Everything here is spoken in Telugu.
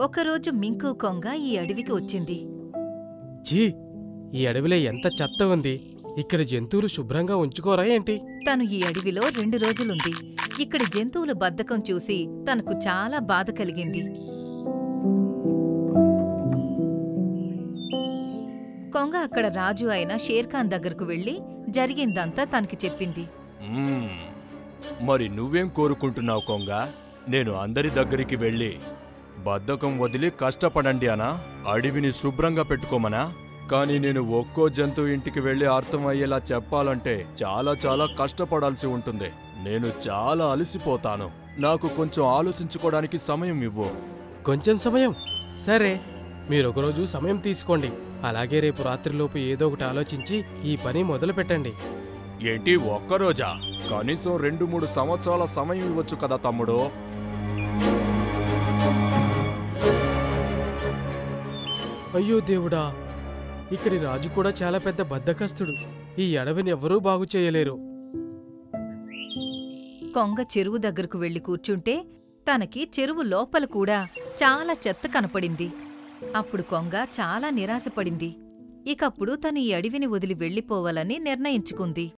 ఒకరోజు మింకు కొంగ ఈ అడవికి వచ్చింది. ఛీ! ఈ అడవిలో ఎంత చెత్త ఉంది. ఇక్కడ జంతువులు శుభ్రంగా ఉంచుకోరా ఏంటి? తను ఈ అడవిలో 2 రోజులుంది. ఇక్కడి జంతువుల బద్ధకం చూసి తనకు చాలా బాధ కలిగింది. కొంగ అక్కడ రాజు అయిన షేర్ఖాన్ దగ్గరకు వెళ్లి జరిగిందంతా తనకి చెప్పింది. మ్మ్. మరి నువ్వేం కోరుకుంటున్నావు కొంగ? నేను అందరి దగ్గరికి వెళ్ళి బద్ధకం వదిలి కష్టపడండి అనా? అడవిని శుభ్రంగా పెట్టుకోమనా? కానీ నేను ఒక్కో జంతువు ఇంటికి వెళ్ళి అర్థమయ్యేలా చెప్పాలంటే చాలా చాలా కష్టపడాల్సి ఉంటుంది. నేను చాలా అలసిపోతాను. నాకు కొంచెం ఆలోచించుకోవడానికి సమయం ఇవ్వు. కొంచెం సమయం? సరే, మీరొకరోజు సమయం తీసుకోండి. అలాగే రేపు రాత్రిలోపు ఏదో ఒకటి ఆలోచించి ఈ పని మొదలు పెట్టండి. ఏంటి ఒక్కరోజా? కనీసం 2-3 సంవత్సరాల సమయం ఇవ్వచ్చు కదా తమ్ముడు. అయ్యో దేవుడా! ఇక్కడి రాజు కూడా చాలా పెద్ద బద్ధకస్తుడు. ఈ అడవిని ఎవ్వరూ బాగు చేయలేరు. కొంగ చెరువు దగ్గరకు వెళ్లి కూర్చుంటే తనకి చెరువు లోపల కూడా చాలా చెత్త కనపడింది. అప్పుడు కొంగ చాలా నిరాశపడింది. ఇకప్పుడు తను ఈ అడవిని వదిలి వెళ్ళిపోవాలని నిర్ణయించుకుంది.